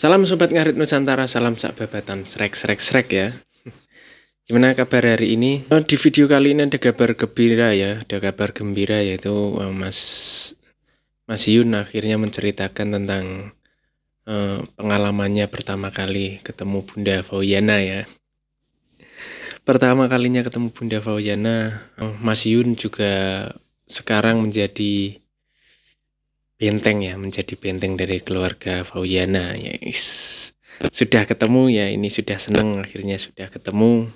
Salam Sobat Ngarit Nusantara, salam sak babatan, srek ya. Gimana kabar hari ini? Di video kali ini ada kabar gembira ya, yaitu Mas Yun akhirnya menceritakan tentang pengalamannya pertama kali ketemu Bunda Fauyana ya. Pertama kalinya ketemu Bunda Fauyana, Mas Yun juga sekarang menjadi benteng dari keluarga Fauyana. Yes. Sudah ketemu ya, ini sudah seneng akhirnya sudah ketemu.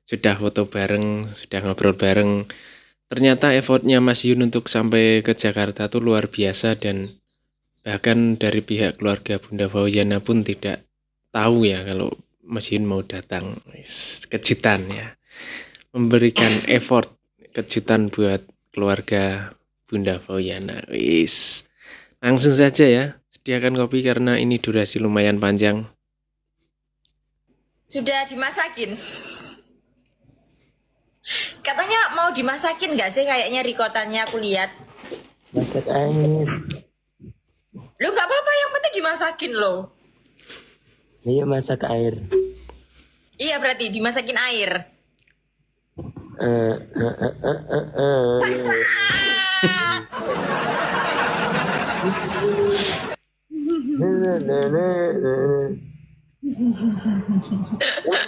Sudah foto bareng, sudah ngobrol bareng. Ternyata effortnya Mas Yun untuk sampai ke Jakarta tuh luar biasa, dan bahkan dari pihak keluarga Bunda Fauyana pun tidak tahu ya kalau Mas Yun mau datang. Kejutan ya, memberikan effort, kejutan buat keluarga Bunda Fauyana. Langsung saja ya, sediakan kopi karena ini durasi lumayan panjang. Sudah dimasakin? Katanya mau dimasakin nggak sih kayaknya rikotannya aku lihat. Masak air. Lu nggak apa-apa, yang penting dimasakin loh. Iya, masak air. Iya, berarti dimasakin air.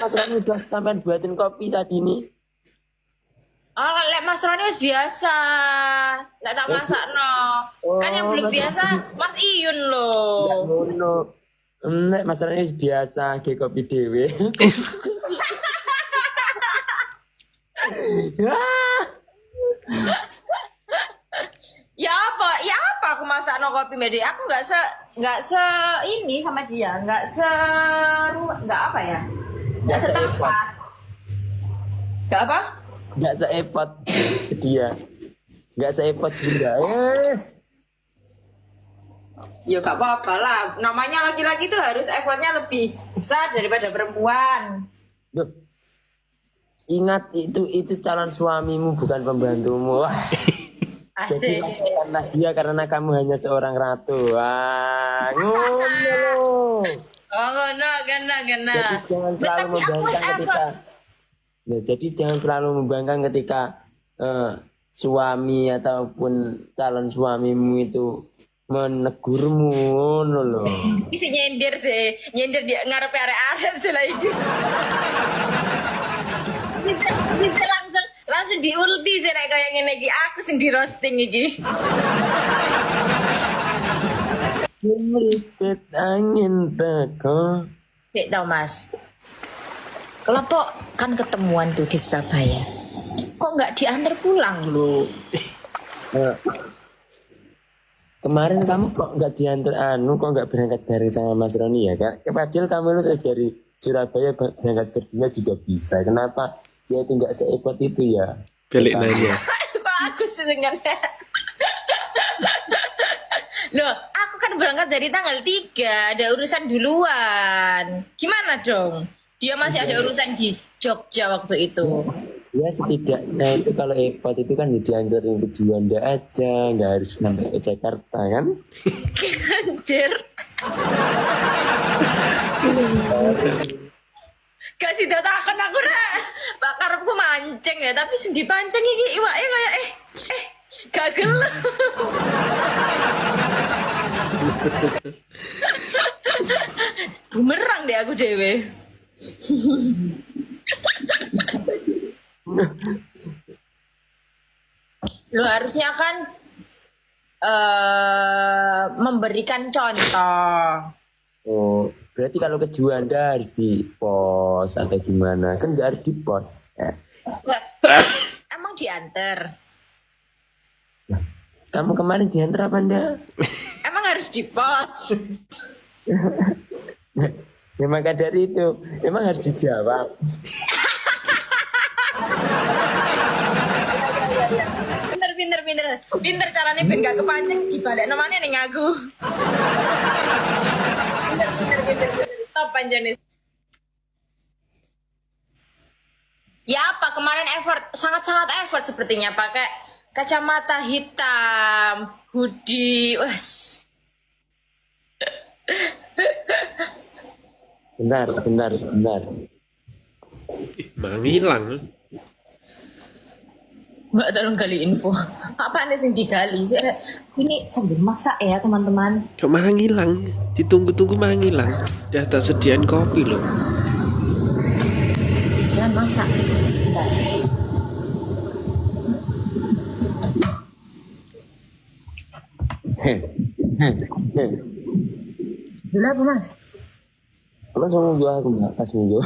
Mas Rani udah sampai buatin kopi tadi nih. Oh, lek Mas Roni biasa. Lek tak masak no. Kan yang belum biasa Mas Iyun loh. Ngono. Nek Mas Rani biasa ge kopi dhewe. Ya apa aku masak no kopi Mede. Aku nggak se ini sama dia, nggak apa ya? Nggak setempat. Nggak apa? Nggak seepot dia. Nggak seepot dia. Ya gak apa-apa lah. Namanya laki-laki tuh harus effortnya lebih besar daripada perempuan. Loh. Ingat itu calon suamimu bukan pembantumu. Wah. Jadi karena dia karena kamu hanya seorang ratu. Wah, ngono. Oh ngono, gana. Jadi jangan selalu membangkang ketika. Nah, jadi jangan selalu membangkang ketika suami ataupun calon suamimu itu menegurmu, ngono loh. Bisa nyender dia ngarepe arek-arek sih lagi. Bisa langsung diulti sih nek kayak ngene iki. Aku sing di roasting iki. Melipet angin teko. Sik tau Mas. Kelompok kan ketemuan tuh di Surabaya. Kok nggak diantar pulang lu? Kemarin kamu kok nggak diantar kok nggak berangkat bareng sama Mas Roni ya kak? Padahal kamu lu dari Surabaya berangkat berdua juga bisa. Kenapa dia itu nggak seepot itu ya? Balik nanya. Kok aku senengan? Loh, aku kan berangkat dari tanggal 3, ada urusan duluan. Gimana dong? Dia masih ada urusan di Jogja waktu itu. Ya setidaknya itu kalau epot itu kan diantarin ke Juanda aja, nggak harus sampai ke Jakarta kan? Anjir. Gak sih takon aku nak. Bakarepku mancing ya, tapi sing dipancing iki iwake kayak gak gelem. Bumerang deh aku dewe. Lo harusnya kan memberikan contoh. Oh, berarti kalau ke Juanda harus di pos atau gimana? Kan nggak harus di pos. Emang diantar? Kamu kemarin diantar apa enggak? Emang harus di pos? Ya maka dari itu, emang harus dijawab. Pinter caranya ben gak kepancing dibalik nomane ning aku. Pinter. Top panjane. Ya apa kemarin sangat effort sepertinya pakai kacamata hitam, hoodie, wes. Sebentar. Menghilang. Mbak tolong gali info. Apa nih sing digali? Ini sambil masak ya teman-teman. Kok malah ngilang? Ditunggu-tunggu malah ngilang. Udah tak sediain kopi loh. Dan masak. Bentar. Dulu apa mas? Apa sama gua aku Mbak, pas minggu.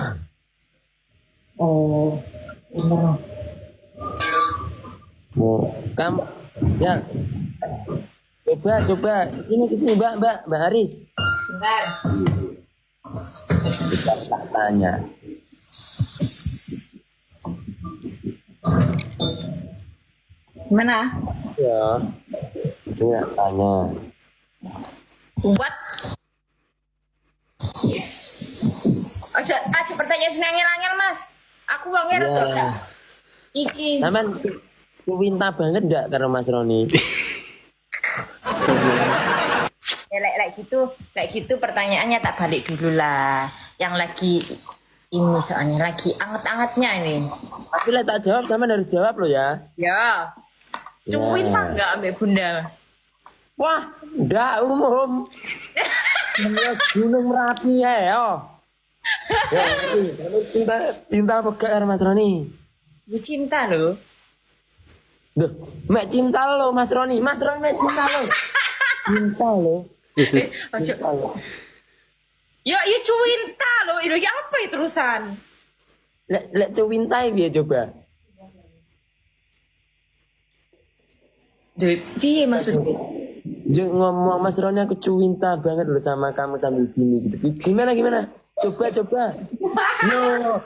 Oh, bener. Oh, kamu ya coba ini kesini Mbak Haris. Bentar. Kita tak tanya. Gimana? Ya, saya tanya. What? Aja pertanyaan senangnya mas. Aku uangnya Ya. rada iki. Taman kuwinta banget enggak karena Mas Roni? Ya like gitu pertanyaannya tak balik dulu lah. Yang lagi ini soalnya lagi anget-angetnya ini. Tapi lah tak jawab, Taman harus jawab loh ya. Ya. Cuwin tak enggak ambek Bunda? Wah, enggak umum. Ini Gunung Merapi ya. Ya, cinta apa gak karena Mas Roni? Gue cinta loh. Duh, mek cinta lo Mas Roni. Mas Roni mek cinta lo. Cinta lo. Ojo. Cinta lo. Ya cuwinta loh. Ini apa itu terusan? Lek cuwintai piye coba? Duh, piye maksudnya? Ngomong Mas Roni aku cuwinta banget loh sama kamu sambil gini gitu. Gimana? Coba. No.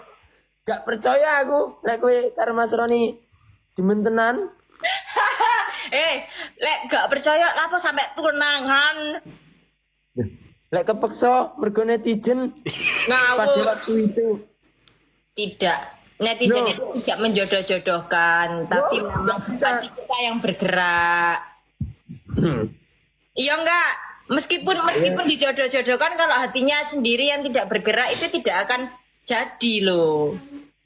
Gak percaya aku. Lek kowe karo Mas Roni demen tenan. Lek gak percaya apa sampai tunangan? Lek kepeksa mergo netizen pada Ngawur. waktu itu. Tidak. Netizen No. itu tidak menjodoh-jodohkan, tapi memang bisa. hati kita yang bergerak. Iya enggak? Meskipun dijodoh-jodohkan, kalau hatinya sendiri yang tidak bergerak itu tidak akan jadi loh.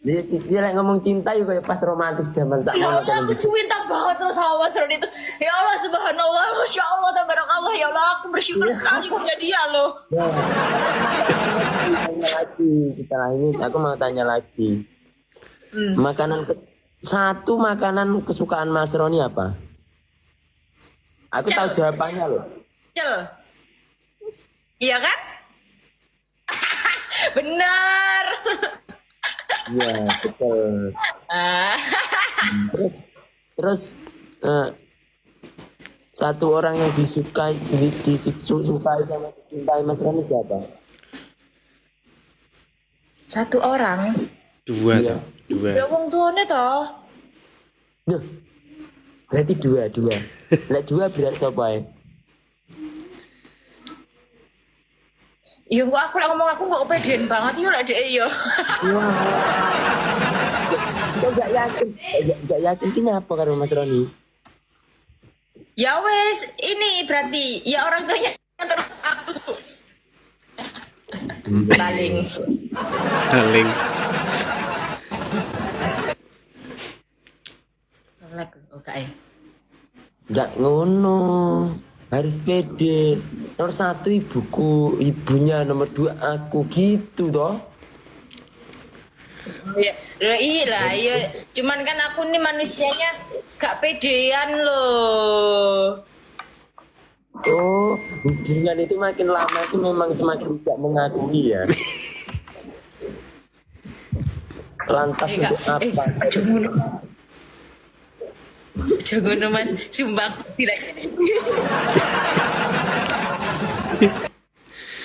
Dia lek ngomong cinta yuk kayak pas romantis zaman Ya sakmono Allah, aku cinta banget tuh sama Mas Roni itu. Ya Allah, subhanallah, masya Allah, tabarakallah. Ya Allah, aku bersyukur sekali punya dia loh. Tanya lagi setelah ini aku mau tanya lagi. Satu makanan kesukaan Mas Roni apa? Aku tahu jawabannya loh. Cel. Iya kan? Benar. Iya betul. Ah. Terus satu orang yang disukai sama dicintai Mas Roni siapa? Satu orang. Dua. Iya. Ya wong tuane toh. Duh, berarti dua. Lek dua berat siapa ya? Iya kok aku lek ngomong aku kok kepedean banget yo lek dhek yo. Wah. Kok gak yakin? Gak yakin kenapa karo Mas Roni? Ya wes, ini berarti ya orang tuanya yang terus aku. Paling. Lek oke. Gak ngono. Harus pede. Nomor satu ibuku, ibunya, nomor dua aku gitu toh. Ya, iya. Cuman kan aku nih manusianya gak pedean loh. Oh, hubungan itu makin lama itu memang semakin tidak mengakui ya. Lantas untuk apa? Jangan mas, sumbang tidak.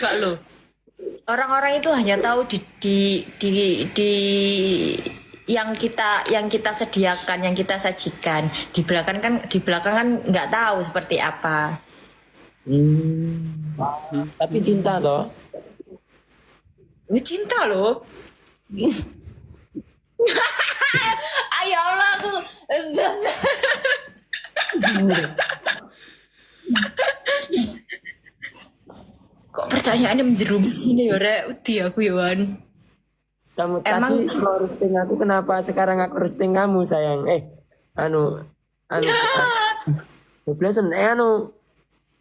Gak loh. Orang-orang itu hanya tahu di yang kita sediakan, yang kita sajikan. Di belakang kan nggak tahu seperti apa. Tapi cinta toh. Cinta loh. Ayo Allah aku. Kok pertanyaannya menjerumus ini ya, Rek? Udah aku ya, Wan. Kamu Emang- tadi mau roasting aku, kenapa sekarang aku roasting kamu sayang? Anu, Beblasan,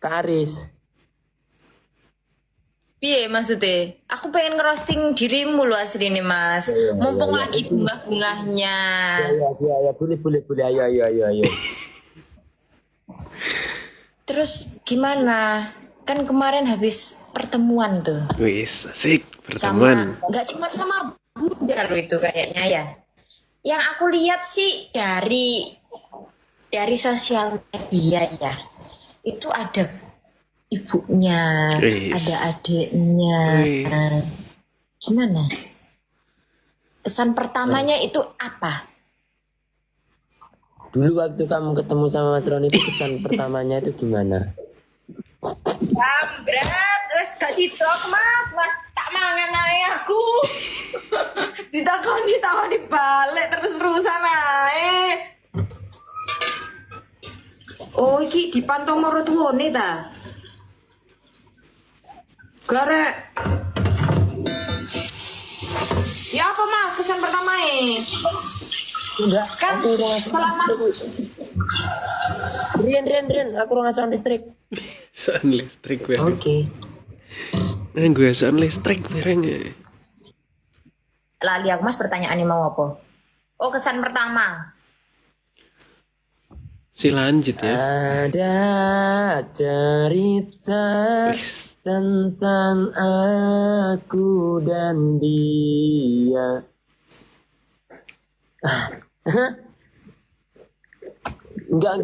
Karis. Piye maksudnya? Aku pengen ngerosting dirimu loh asli nih, Mas. Iya, Mumpung iya. lagi bunga-bunganya. Ya, boleh, ayo. Terus gimana? Kan kemarin habis pertemuan tuh. Wis, asik Sama, pertemuan. nggak cuma sama Bunda loh itu kayaknya ya. Yang aku lihat sih dari sosial media ya. Itu ada ibunya, Wis. ada adiknya. Wis. Gimana? Kesan pertamanya itu apa? Dulu waktu kamu ketemu sama Mas Roni itu kesan pertamanya itu gimana? Berat, wes gak sitok Mas tak mangan ae aku. Ditakoni balik terus-terusan ae. Oh, iki dipantau marang tuwane ta? Garek. Ya apa Mas kesan pertama Enggak, Kan aku urung selama Rian, aku urung ngasuhan listrik. Soal listrik gue. Oke. Nah, gue soal listrik barangnya. Lali aku Mas pertanyaannya mau apa? Oh, kesan pertama. Si lanjut ya. Ada cerita Wis. tentang aku dan dia. Enggak.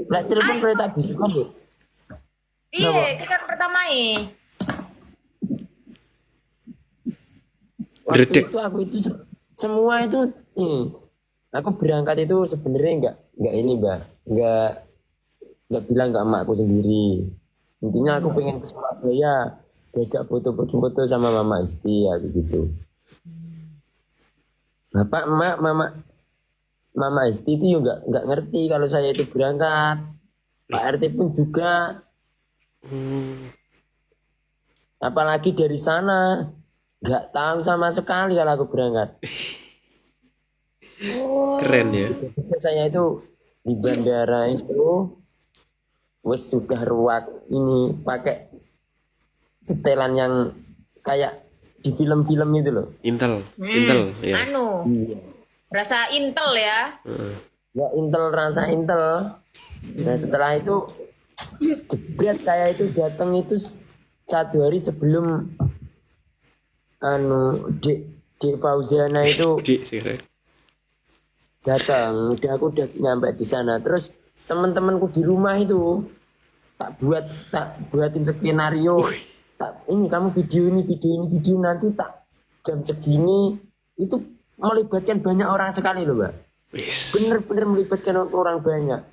Lah telepon kereta bisa kan ya? Iya, kesan pertama Waktu Dredek. itu aku itu semua itu aku berangkat itu sebenarnya enggak ini mbak, enggak bilang ke emakku sendiri. Intinya aku pengen ke Surabaya, diajak foto-foto sama mama istri ya begitu. Bapak emak mama istri itu juga enggak ngerti kalau saya itu berangkat. Pak RT pun juga, apalagi dari sana nggak tahu sama sekali kalau aku berangkat. Keren ya. Saya itu di bandara itu wes sudah ruak ini pakai setelan yang kayak di film-film itu loh. Intel ya. Anu, rasa Intel ya. Heeh. Ya Intel, rasa Intel. Nah setelah itu jebret saya itu datang itu 1 hari sebelum Dek Fauziana itu Di sih keren. datang. Aku udah nyampe di sana. Terus teman-temanku di rumah itu tak buatin skenario. Ini kamu video nanti tak jam segini itu melibatkan banyak orang sekali loh mbak. Wis. Bener-bener melibatkan orang banyak.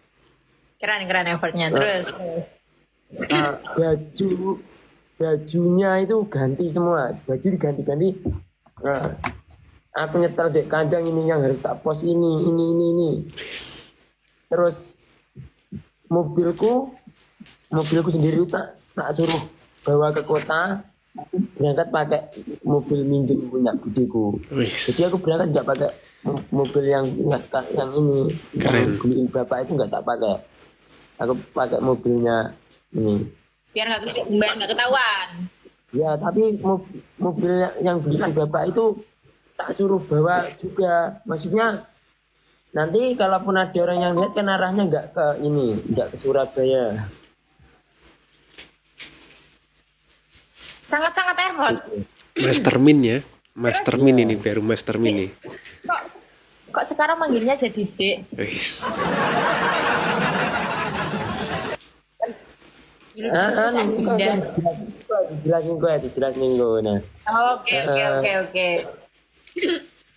Keren effortnya. Terus. Bajunya itu ganti semua, baju diganti-ganti. Aku nyetel dek kandang ini yang harus tak post ini. Terus mobilku sendiri tak suruh bawa ke kota, berangkat pakai mobil minjem punya budeku. Wis. Jadi aku berangkat nggak pakai mobil yang ini. Keren. Yang beliin bapak itu nggak tak pakai. Aku pakai mobilnya ini. Biar nggak ketahuan. Ya, tapi mobil yang belikan bapak itu tak suruh bawa juga. Maksudnya nanti kalaupun ada orang yang lihat kan arahnya nggak ke Surabaya. Sangat-sangat effort. Mastermin ya. Mastermin ini baru mastermin nih. Kok sekarang manggilnya jadi Dek? Wis. Dijelasin minggu. Nah, Oke.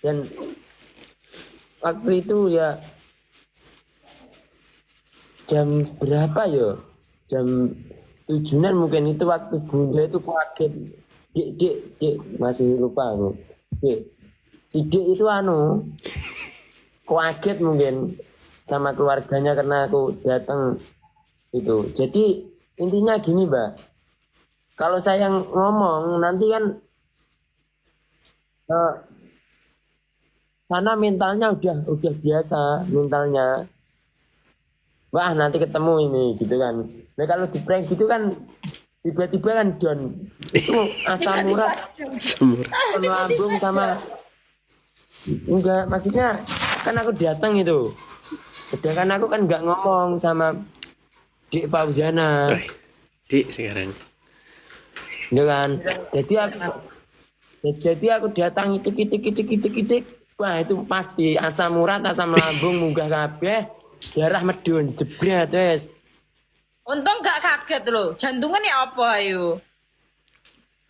dan waktu itu ya jam berapa ya? Jam 7-an mungkin itu waktu bunda itu kaget. Dek, masih lupa aku. Dek, si Dek itu kaget mungkin sama keluarganya karena aku datang itu. Jadi intinya gini mbak, kalau saya ngomong nanti kan eh, sana mentalnya udah biasa mentalnya. Wah nanti ketemu ini gitu kan. Nah kalau di prank gitu kan tiba-tiba kan down. Itu asam urat, Semur. lambung sama enggak maksudnya kan aku datang itu. Sedangkan aku kan nggak ngomong sama Dik Fauzana. Woi, Dik sekarang. Gitu kan. Jadi aku datang itik. Wah itu pasti asam urat, asam lambung munggah kabeh, darah medun jebret wes. Untung gak kaget loh. Jantungan ya apa ayo?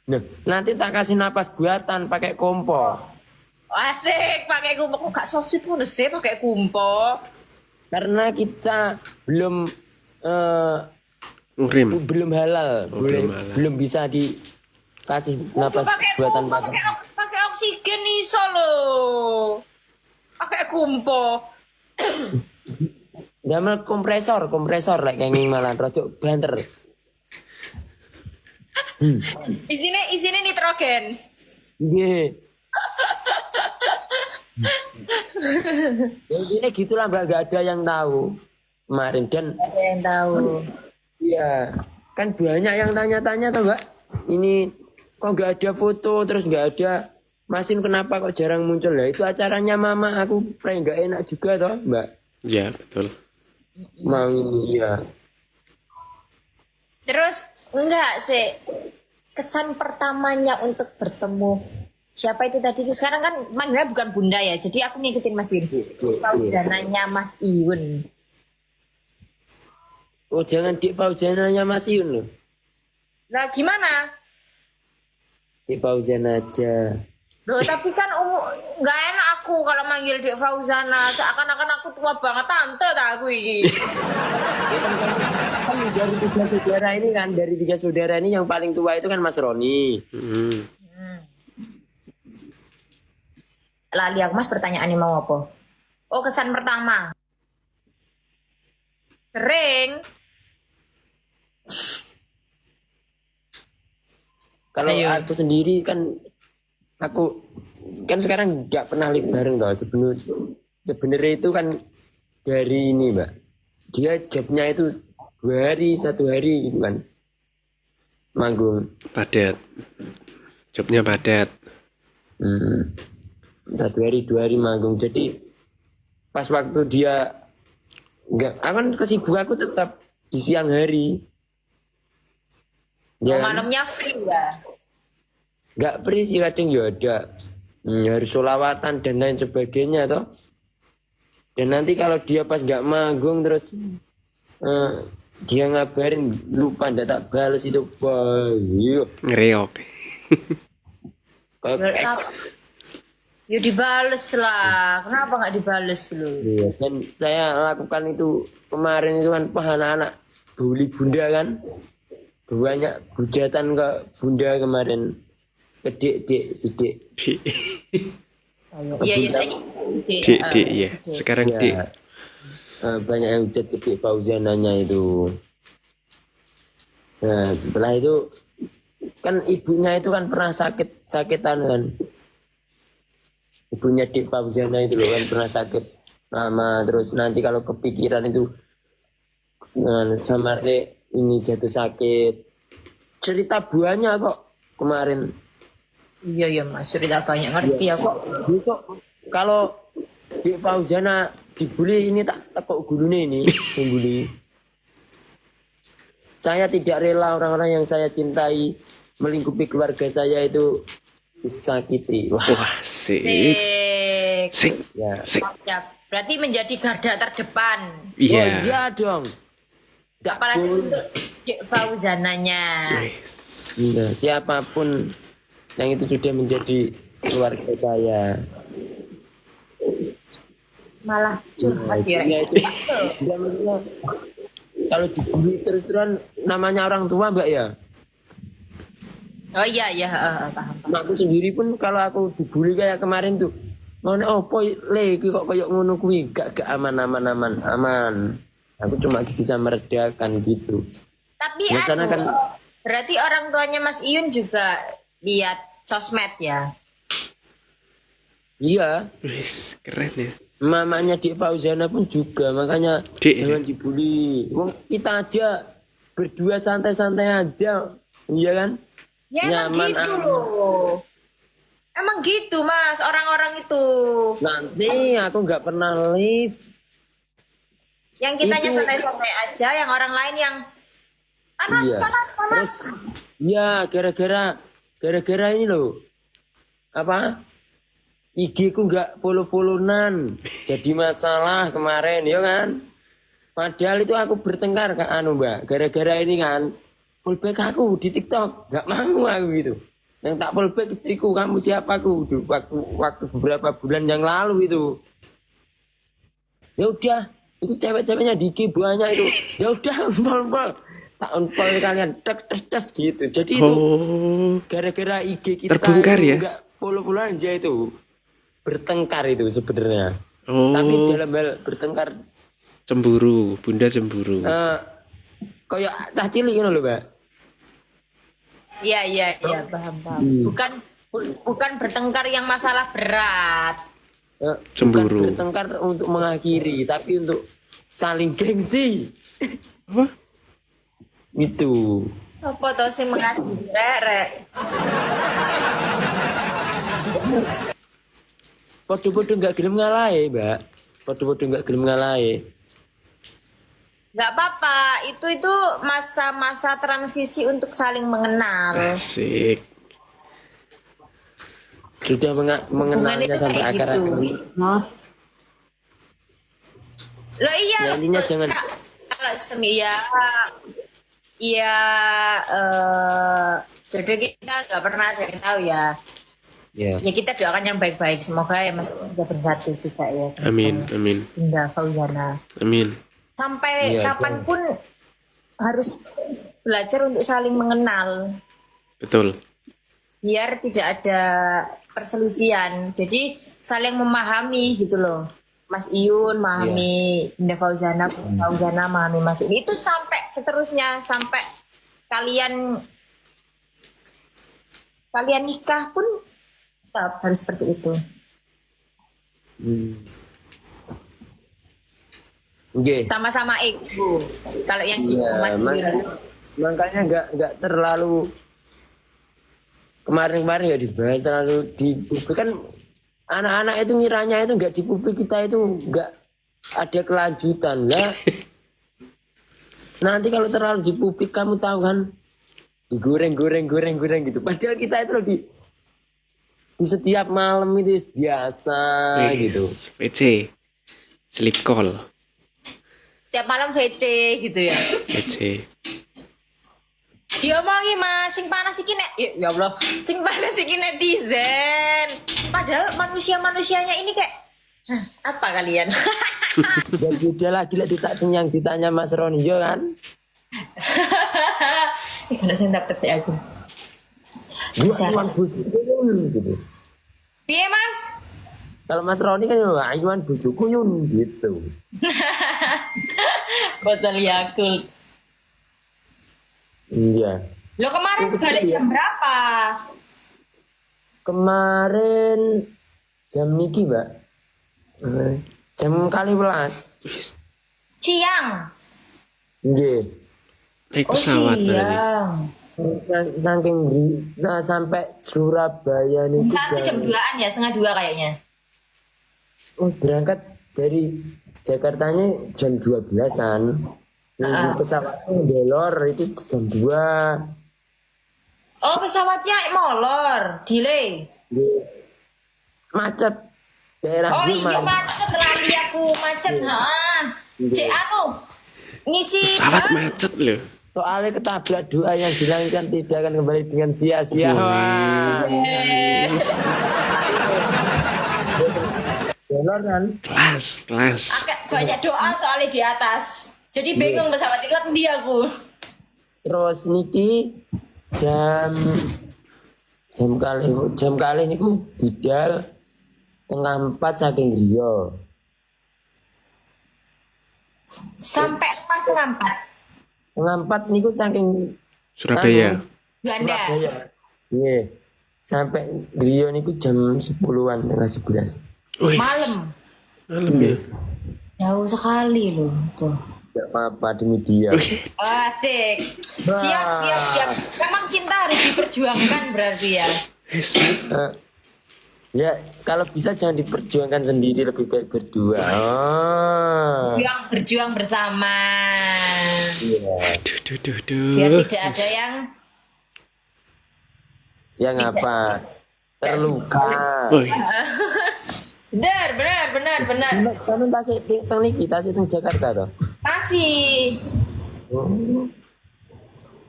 Nah, nanti tak kasih napas buatan pakai kompo. Asik, pakai kumpo. Kok gak so sweet ngono sih pakai kumpo? Karena kita belum eh, Ngurim. belum halal, Oh, belum halal. belum bisa dikasih napas Pakai buatan kumpo, pakai oksigen iso loh. Pakai kumpo. Damel kompresor like kenging malah rodok banter. Isine nitrogen. Nggih. Ya intinya gitulah Mbak, gak ada yang tahu kemarin dan Ada yang tahu. iya kan banyak yang tanya-tanya tuh Mbak. Ini kok gak ada foto terus gak ada Masin kenapa kok jarang muncul ya? Itu acaranya Mama aku prank gak enak juga toh Mbak. Ya, betul. Mau ini ya. Terus enggak sih kesan pertamanya untuk bertemu siapa itu tadi? Sekarang kan manggilnya bukan Bunda ya, jadi aku ngikutin Mas Iun. Fauzananya Mas Iun. Oh jangan Dik Fauzananya Mas Iun loh. Nah gimana? Dik Fauzan aja. Loh tapi kan nggak enak aku kalau manggil Dik Fauzana, seakan-akan aku tua banget tante tak aku ini. Kan dari tiga saudara ini kan, dari tiga saudara ini yang paling tua itu kan Mas Roni. Lali aku Mas pertanyaannya mau apa? Oh kesan pertama. Sering. Kalau aku sendiri kan, aku kan sekarang nggak pernah live bareng tau. Sebenarnya itu kan dari ini Mbak. Dia jobnya itu 2 hari, 1 hari gitu kan. Manggung. Padat. Jobnya padat. 1 hari, 2 hari manggung. Jadi pas waktu dia nggak, aku kan kesibukan aku tetap di siang hari. Oh, malamnya free ya. Nggak free sih kadang ya ada harus sholawatan dan lain sebagainya toh. Dan nanti kalau dia pas nggak manggung terus dia ngabarin lupa ndak tak balas itu yuk Ngereok. Ya dibales lah. Kenapa nggak dibales lu? iya. Dan saya lakukan itu kemarin itu kan anak-anak bully bunda kan, banyak hujatan ke bunda kemarin, ke dik si dik. Dik. Iya iya saya. Dik, ya. Sekarang Ya. Dik. Banyak yang hujat ke Dik Fauzananya itu. Nah setelah itu kan ibunya itu kan pernah sakitan kan, ibunya Dik Fauzana itu loh kan pernah sakit lama, terus nanti kalau kepikiran itu sama Rek ini jatuh sakit, cerita buahnya kok kemarin. Iya iya Mas, cerita banyak ngerti ya kok. Besok kalau Dik Fauzana dibully ini tak tepuk gulune ini sembuli. Saya tidak rela orang-orang yang saya cintai melingkupi keluarga saya itu disakiti. Wah, sik. Sik. Ya. Sik. Ya, berarti menjadi garda terdepan. Oh Iya. iya dong. Nggak Apalagi boleh. untuk Dik Fauzananya. Wes. Iya, siapapun yang itu sudah menjadi keluarga saya. Malah curhat ya. Iya itu. Dia maksudnya, kalau dibully terus-terusan namanya orang tua Mbak ya. Oh iya iya paham. Aku sendiri pun kalau aku dibully kayak kemarin tuh, ngono opo le iki kok koyo ngono kuwi, gak aman. Aku cuma bisa meredakan gitu. Tapi Biasanya kan Berarti orang tuanya Mas Iyun juga lihat sosmed ya? Iya, Wis, keren ya. mamanya Dik Fauzana pun juga, makanya Dik. jangan dibully. Wong kita aja berdua santai-santai aja, iya kan? Ya emang Nyaman gitu aman. loh. Emang gitu Mas, orang-orang itu. Nanti aku nggak pernah live. Yang kitanya Itu- santai-santai aja, yang orang lain yang panas, Iya. panas, panas. Ya, gara-gara ini loh. Apa? IG ku nggak follow-followan. Jadi masalah kemarin, ya kan? Padahal itu aku bertengkar ke Mbak. Gara-gara ini kan fullback aku di TikTok. Nggak mau aku gitu. Yang tak fullback istriku, kamu siapa aku? Waktu beberapa bulan yang lalu itu. Ya udah, itu cewek-ceweknya di IG banyak itu. Ya udah, unfollow. Tak unfollow kalian tes gitu. Jadi itu Oh, gara-gara IG kita terbongkar itu ya? nggak follow-followan aja itu. Bertengkar itu sebenarnya. Oh, Tapi dalam hal bertengkar cemburu, bunda cemburu. kayak cah cilik gitu loh, Mbak. Iya, iya, iya, paham. Bukan bertengkar yang masalah berat. Cemburu. Bukan bertengkar untuk mengakhiri, tapi untuk saling gengsi. Apa? Gitu. Apa tau sing mengakhiri rek? Podo-podo nggak gelem ngalahi, Mbak. Podo-podo nggak gelem ngalahi. Nggak apa-apa, itu masa-masa transisi untuk saling mengenal. Asik. Sudah mengenalnya itu sampai kayak akar-akar. gitu. Loh iya, Ya, intinya loh, jangan. kalau ya jodoh kita nggak pernah ada yang tahu ya. Ya. Ya kita doakan yang baik-baik, semoga ya Mas bisa bersatu juga ya. Amin, amin, Bunda Fauzana. amin. Sampai Iya, kapanpun harus belajar untuk saling mengenal, Betul. biar tidak ada perselisihan. Jadi saling memahami gitu loh. Mas Iyun memahami Bunda Fauzana, Bunda Fauzana memahami Mas Iyun. Itu sampai seterusnya, sampai kalian nikah pun tetap harus seperti itu. Oke. Sama-sama ego. Kalau yang di Iya, Mas Iyun. makanya nggak terlalu kemarin nggak dibahas terlalu di publik kan anak-anak itu ngiranya itu nggak di publik kita itu nggak ada kelanjutan lah. Nanti kalau terlalu di publik kamu tahu kan digoreng gitu. Padahal kita itu di setiap malam itu biasa gitu. VC. Sleep call. Setiap malam VC gitu ya. VC. Diomongi Mas, sing panas iki nek ya Allah, sing panas iki netizen. Padahal manusia-manusianya ini kayak hah, apa kalian? Jadi dia lagi lah yang ditanya Mas Roni yo kan. Ada sing dapet ya aku. Gua Iwan bujuku gitu. Piye Mas? Kalau Mas Roni kan ya Iwan bujuku yun gitu. Botol Yakult. Iya. Lo kemarin balik jam berapa? Kemarin jam niki, Mbak. Jam kali belas. Wis, Siang. Nggih. naik pesawat berarti. siang. Saking sampai Surabaya nih Satu jam 2-an ya, setengah 2 kayaknya. berangkat dari Jakartanya jam 12 kan. Nunggu pesawatnya belor itu jam 2. Oh pesawatnya molor, delay. Macet. Daerah Oh gue iya macet, lali aku macet. Cek anu, ngisi. Pesawat macet loh. Soalnya ketabrak doa yang dilangitkan tidak akan kembali dengan sia-sia. Wah. Belor kan? Kelas. Agak banyak doa soalnya di atas. Jadi bingung pesawat itu kan dia aku. Terus niki jam kali niku bidal tengah 4 saking griya. Sampai pas ngampat. Tengah 4 niku saking Surabaya. Juanda. Iya. Sampai Griyo niku jam 10-an tengah 11. Wih, Malam. malam ya. Jauh sekali loh tuh. Gak apa-apa demi dia. Asik. Siap. Memang cinta harus diperjuangkan berarti ya. Wis. Ya kalau bisa jangan diperjuangkan sendiri, lebih baik berdua. Oh. Yang berjuang bersama. Iya. Biar Duh. tidak ada yang Yang apa? Terluka. Woi, benar. Sama tasik teng niki, tasik teng Jakarta toh. Masih Oh.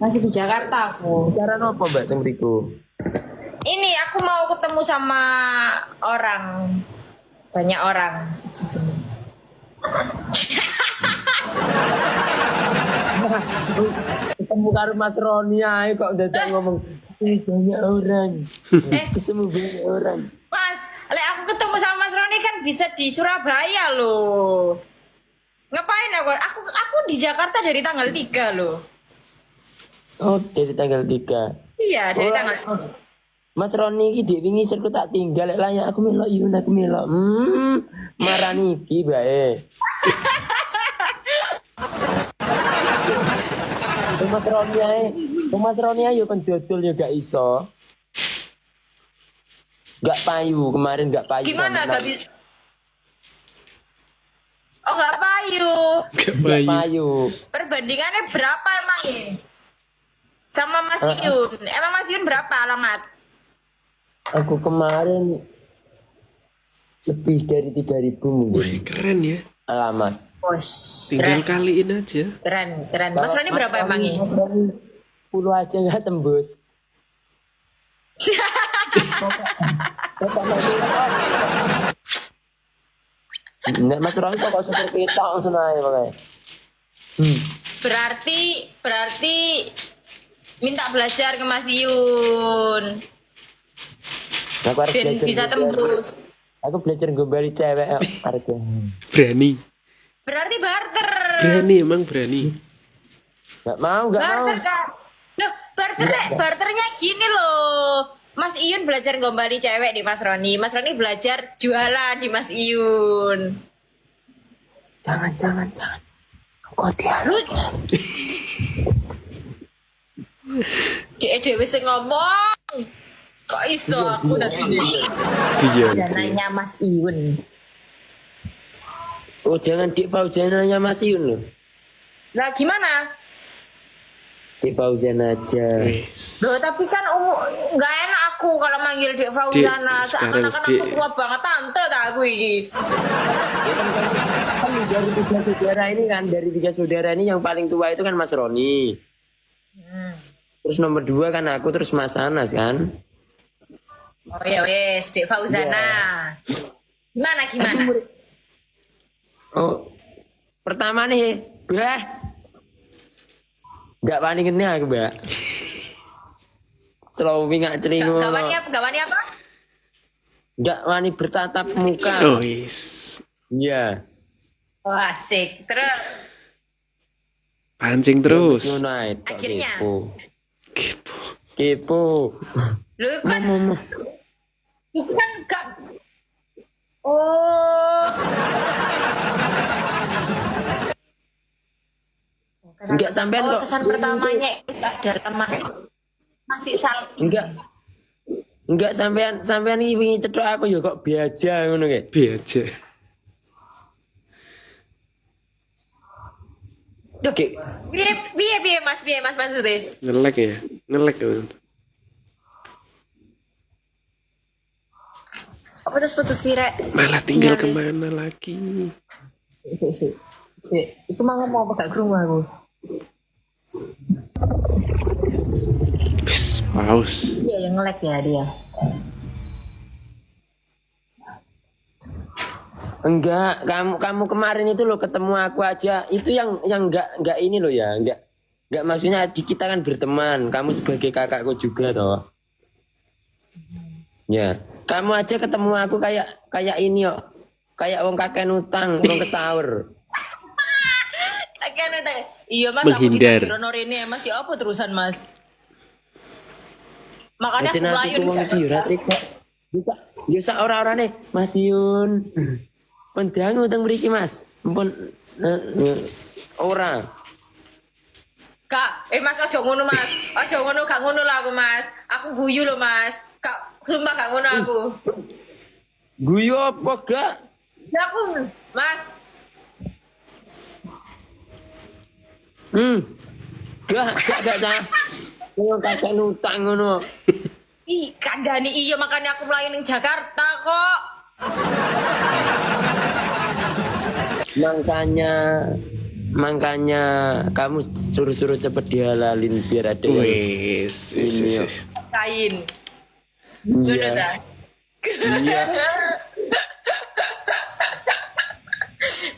masih di Jakarta aku. Cara nopo Mbak teng mriku? Ini aku mau ketemu sama orang, banyak orang di sini. Ketemu karo Mas Roni ae kok dadak ngomong banyak orang. Ketemu banyak orang. Mas, aku ketemu sama Mas Roni kan bisa di Surabaya loh. Ngapain aku? Aku di Jakarta dari tanggal 3 loh. Oh, dari tanggal 3. Iya, dari tanggal Mas Roni iki dik wingi serku tak tinggal lek layak aku melok yun aku melok. Marani iki bae. Mas Roni ae. Mas Roni ae yo kan dodol yo gak iso. Gak payu, kemarin gak payu. Gimana gak bisa? Oh gak payu. gak Gak bayi. payu. Perbandingannya berapa emang ya? Sama Mas Yun. Emang Mas Yun berapa alamat? Aku kemarin lebih dari 3.000 mungkin Wih, keren ya. alamat. Bos. Tinggal Keren. kaliin aja. Keren. Mas Roni berapa emang ya? Mas Roni 10 aja nggak tembus. Nek Mas Roni kok seperti itu langsung aja pakai. Berarti minta belajar ke Mas Yun. Aku harus Dan belajar bisa tembus. Aku belajar gombali cewek harga. Berani. Berarti barter. Berani emang berani. Gak mau. Barter Kak. Loh, barternya gini loh. Mas Iyun belajar gombali cewek di Mas Roni. Mas Roni belajar jualan di Mas Iyun. Jangan. Kok dia Lu Dek wis ngomong. Kok iso aku tadi. Iya. Jananya Mas Iyun. Oh jangan Dik Fauzananya Mas Yun loh. Lah gimana? Dik Fauzan aja. Wis. Loh tapi kan nggak enak aku kalau manggil Dek Fauzana. sekarang Seakan-akan Dek. aku tua banget tante tak aku ini. Kan dari 3 saudara ini kan, dari 3 saudara ini yang paling tua itu kan Mas Roni. Terus nomor 2 kan aku, terus Mas Anas kan. Oh ya wes, Dek Fauzana. Gimana? Oh, pertama nih, Bah. Gak wani ngene aku, Mbak. Celowi gak celingo. Gak wani apa? Gak wani bertatap muka. Oh, wis. Iya. Oh, asik. Terus Pancing terus. Ngono ae, tok Akhirnya? Kepo. Kepo. lu kan Ngomong. gak. Oh. Enggak sampean kok. Kesan pertamanya dari masih salah. Enggak sampean iki wingi cethuk aku ya kok biaja ngono kae. Bi aja. Duh, piye mas maksudnya? Ngelek ya. Ngelek ya. Apa terus putus sih rek? Malah tinggal Sinyalis. kemana lagi? Iku mau ngomong apa gak kerungu aku? Wis, paus. Iya yang nge-lag ya dia. Enggak, kamu kemarin itu loh ketemu aku aja. Itu yang enggak ini loh ya, enggak maksudnya di kita kan berteman. Kamu sebagai kakakku juga toh. Ya, kamu aja ketemu aku kayak ini yo. Kayak wong kakek utang, wong kesaur. Kan iya mas, Menghindar. aku di Rene mas ya apa terusan mas? Makanya aku Mungkin aku melayu ku nih. wong iki yo ora tega. Bisa ora-orane Mas Yun. Pendangu teng mriki Mas. Ampun ora. Kak, Mas ojo ngono Mas. Ojo ngono, gak ngono lah aku Mas. Aku guyu loh Mas. Kak, sumpah gak ngono aku. Guyu apa gak? Ya aku, Mas. Gak cah. Ngono kakek nutang ngono. Ih, kandani iya makanya aku melayu ning Jakarta kok. Makanya kamu suruh-suruh cepet dihalalin biar ada yang Wis. ini. Kain. Ngono Iya. ta? Iya.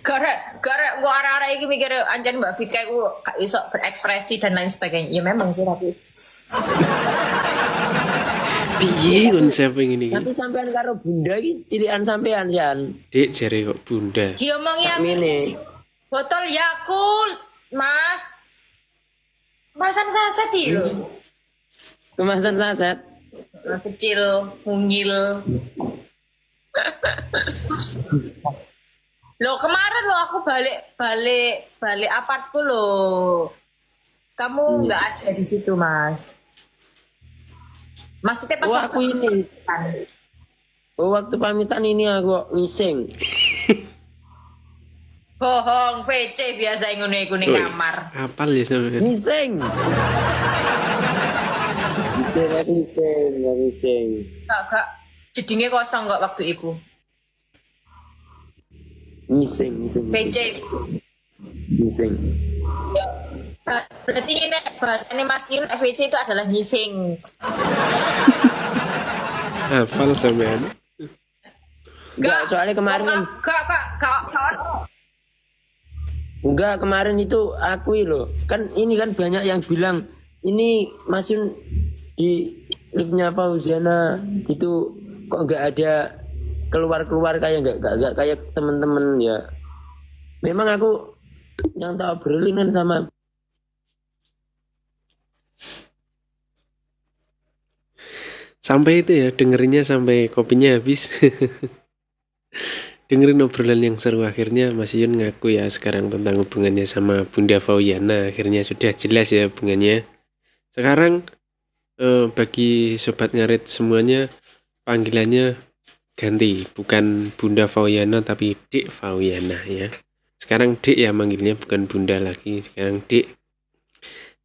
Karek gua arah-arah iki mikir anjen Mbak Vika ku gak iso berekspresi dan lain sebagainya. Ya memang sih tapi Piye konsep ini? Tapi sampean karo bunda iki cilikan sampean Jan. Dek jare kok bunda. diomongi Tak aku mene. botol Yakult, Mas. Kemasan saset iki lho. Kemasan saset. Kecil, mungil. Loh kemarin lo aku balik apartku lo. Kamu nggak ada di situ Mas. Maksudnya pas Oh, waktu aku ini. Oh, waktu pamitan ini aku ngising. bohong, VC biasa ngono iku ning Wih, kamar. Apal ya sampean. Ngising. Ngising. Gak jedinge kosong kok waktu itu. Ngising. VC. Ngising. Berarti ini bahasanya Mas Yun VC itu adalah ngising. Apal sampean. Enggak, soalnya kemarin enggak kemarin itu aku loh. Kan ini kan banyak yang bilang ini Mas Yun di liftnya Fauziana gitu kok enggak ada keluar kayak enggak kayak temen-temen ya. Memang aku yang tahu berlindung sama Sampai itu ya dengerinnya sampai kopinya habis. Dengerin obrolan yang seru akhirnya Mas Yun ngaku ya sekarang tentang hubungannya sama Bunda Fauziana. Akhirnya sudah jelas ya hubungannya. Sekarang bagi sobat ngarit semuanya panggilannya ganti, bukan Bunda Fauziana tapi Dek Fauziana ya. Sekarang Dek ya manggilnya, bukan Bunda lagi. Sekarang Dek.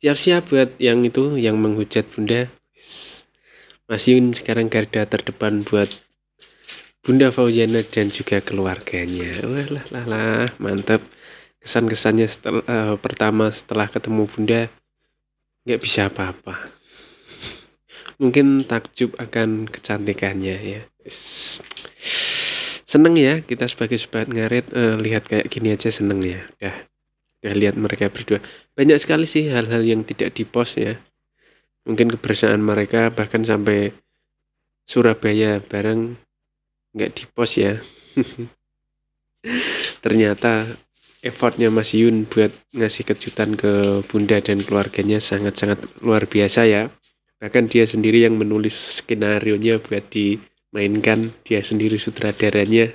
Siap-siap buat yang itu yang menghujat Bunda. Mas Yun sekarang garda terdepan buat Bunda Fauziana dan juga keluarganya. Wah lah, mantap. Kesan-kesannya pertama setelah ketemu Bunda nggak bisa apa-apa. Mungkin takjub akan kecantikannya ya. Seneng ya kita sebagai sobat ngarit lihat kayak gini aja seneng ya. Udah lihat mereka berdua. Banyak sekali sih hal-hal yang tidak dipost ya. Mungkin kebersamaan mereka bahkan sampai Surabaya bareng nggak dipost ya. Ternyata effortnya Mas Yun buat ngasih kejutan ke Bunda dan keluarganya sangat-sangat luar biasa ya. Bahkan dia sendiri yang menulis skenario-nya buat dimainkan, dia sendiri sutradaranya.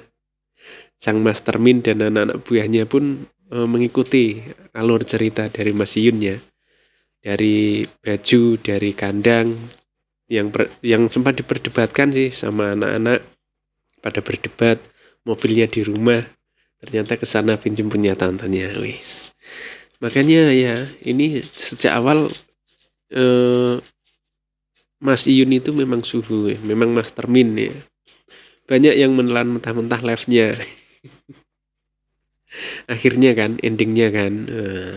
Sang mastermind dan anak-anak buahnya pun mengikuti alur cerita dari Mas Yun ya. Dari baju, dari kandang yang sempat diperdebatkan sih sama anak-anak, pada berdebat mobilnya di rumah, ternyata kesana pinjam punya tantenya. Wis. Makanya ya ini sejak awal Mas Iyun itu memang suhu ya, memang mastermind ya. Banyak yang menelan mentah-mentah live-nya. Akhirnya kan, endingnya kan,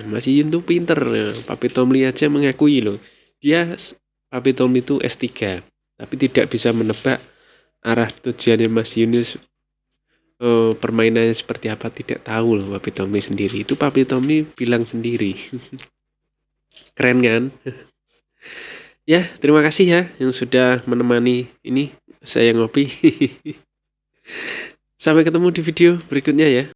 Mas Iyun tuh pinter. Papi Tomli aja mengakui loh. Papi Tomli itu S3, tapi tidak bisa menebak arah tujuannya Mas Yunus. Permainannya seperti apa tidak tahu loh Papi Tomli sendiri. Itu Papi Tomli bilang sendiri. Keren kan? Ya, terima kasih ya yang sudah menemani ini saya ngopi. Sampai ketemu di video berikutnya ya.